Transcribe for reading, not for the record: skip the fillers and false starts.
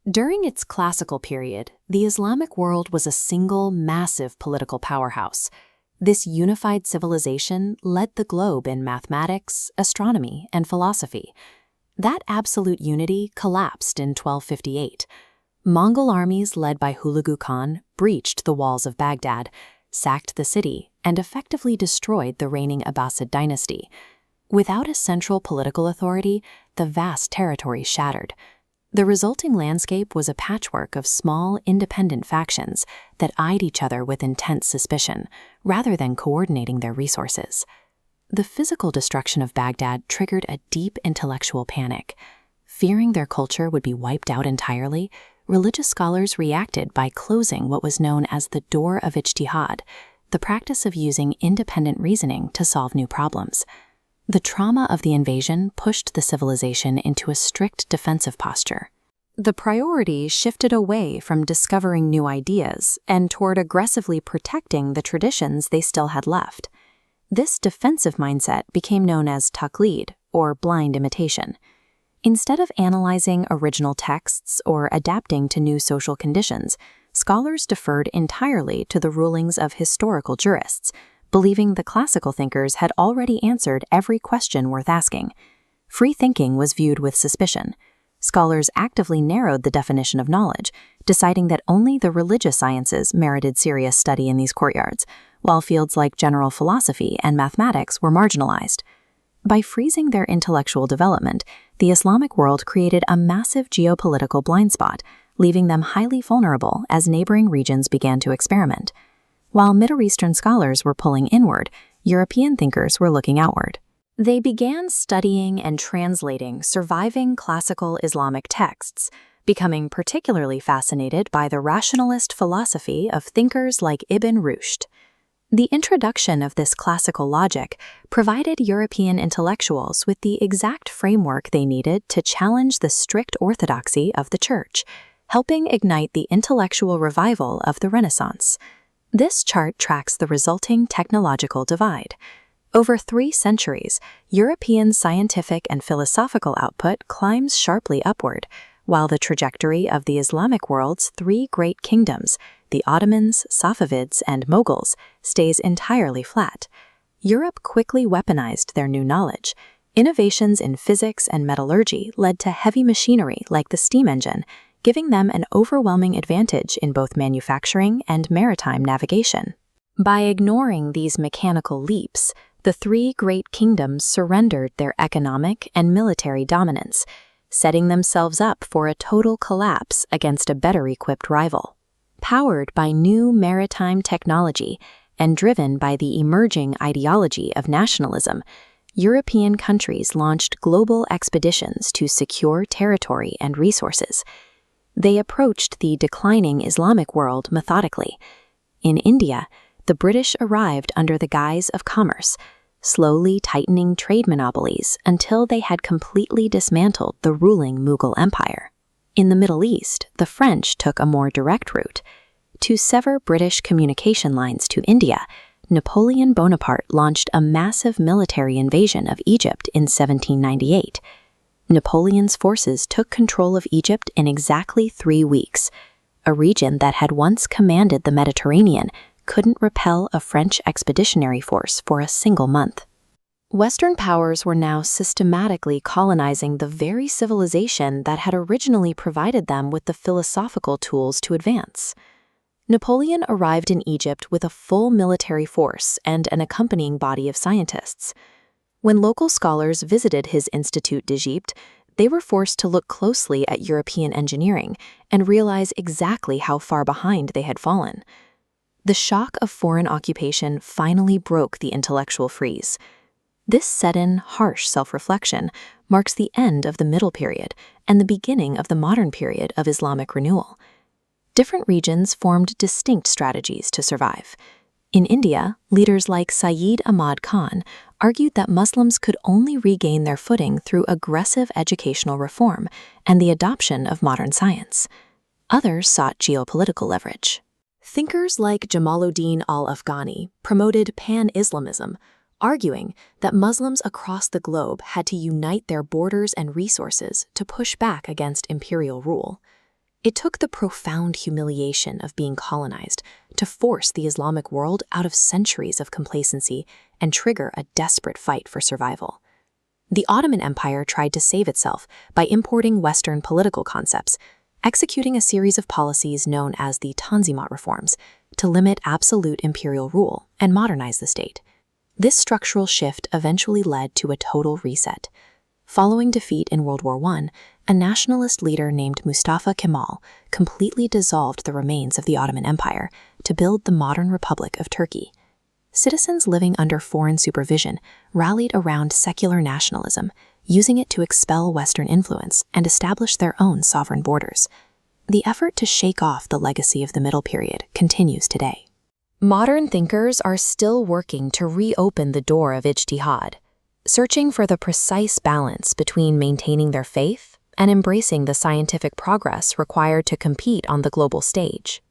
During its classical period, the Islamic world was a single, massive political powerhouse. This unified civilization led the globe in mathematics, astronomy, and philosophy. That absolute unity collapsed in 1258. Mongol armies led by Hulagu Khan breached the walls of Baghdad, sacked the city, and effectively destroyed the reigning Abbasid dynasty. Without a central political authority, the vast territory shattered. The resulting landscape was a patchwork of small, independent factions that eyed each other with intense suspicion, rather than coordinating their resources. The physical destruction of Baghdad triggered a deep intellectual panic. Fearing their culture would be wiped out entirely, religious scholars reacted by closing what was known as the door of ijtihad, the practice of using independent reasoning to solve new problems. The trauma of the invasion pushed the civilization into a strict defensive posture. The priority shifted away from discovering new ideas and toward aggressively protecting the traditions they still had left. This defensive mindset became known as taqlid, or blind imitation. Instead of analyzing original texts or adapting to new social conditions, scholars deferred entirely to the rulings of historical jurists, believing the classical thinkers had already answered every question worth asking. Free thinking was viewed with suspicion. Scholars actively narrowed the definition of knowledge, deciding that only the religious sciences merited serious study in these courtyards, while fields like general philosophy and mathematics were marginalized. By freezing their intellectual development, the Islamic world created a massive geopolitical blind spot, leaving them highly vulnerable as neighboring regions began to experiment. While Middle Eastern scholars were pulling inward, European thinkers were looking outward. They began studying and translating surviving classical Islamic texts, becoming particularly fascinated by the rationalist philosophy of thinkers like Ibn Rushd. The introduction of this classical logic provided European intellectuals with the exact framework they needed to challenge the strict orthodoxy of the Church, helping ignite the intellectual revival of the Renaissance. This chart tracks the resulting technological divide. Over 3 centuries, European scientific and philosophical output climbs sharply upward, while the trajectory of the Islamic world's 3 great kingdoms, the Ottomans, Safavids, and Mughals, stays entirely flat. Europe quickly weaponized their new knowledge. Innovations in physics and metallurgy led to heavy machinery like the steam engine, giving them an overwhelming advantage in both manufacturing and maritime navigation. By ignoring these mechanical leaps, the 3 great kingdoms surrendered their economic and military dominance, setting themselves up for a total collapse against a better-equipped rival. Powered by new maritime technology and driven by the emerging ideology of nationalism, European countries launched global expeditions to secure territory and resources. They approached the declining Islamic world methodically. In India, the British arrived under the guise of commerce, slowly tightening trade monopolies until they had completely dismantled the ruling Mughal Empire. In the Middle East, the French took a more direct route. To sever British communication lines to India, Napoleon Bonaparte launched a massive military invasion of Egypt in 1798. Napoleon's forces took control of Egypt in exactly 3 weeks. A region that had once commanded the Mediterranean couldn't repel a French expeditionary force for a single month. Western powers were now systematically colonizing the very civilization that had originally provided them with the philosophical tools to advance. Napoleon arrived in Egypt with a full military force and an accompanying body of scientists. When local scholars visited his Institut d'Egypte, they were forced to look closely at European engineering and realize exactly how far behind they had fallen. The shock of foreign occupation finally broke the intellectual freeze. This sudden, harsh self-reflection marks the end of the Middle Period and the beginning of the modern period of Islamic renewal. Different regions formed distinct strategies to survive. In India, leaders like Sayyid Ahmad Khan argued that Muslims could only regain their footing through aggressive educational reform and the adoption of modern science. Others sought geopolitical leverage. Thinkers like Jamaluddin al-Afghani promoted pan-Islamism, arguing that Muslims across the globe had to unite their borders and resources to push back against imperial rule. It took the profound humiliation of being colonized to force the Islamic world out of centuries of complacency and trigger a desperate fight for survival. The Ottoman Empire tried to save itself by importing Western political concepts, executing a series of policies known as the Tanzimat reforms to limit absolute imperial rule and modernize the state. This structural shift eventually led to a total reset. Following defeat in World War I, a nationalist leader named Mustafa Kemal completely dissolved the remains of the Ottoman Empire to build the modern Republic of Turkey. Citizens living under foreign supervision rallied around secular nationalism, using it to expel Western influence and establish their own sovereign borders. The effort to shake off the legacy of the Middle Period continues today. Modern thinkers are still working to reopen the door of ijtihad, searching for the precise balance between maintaining their faith and embracing the scientific progress required to compete on the global stage.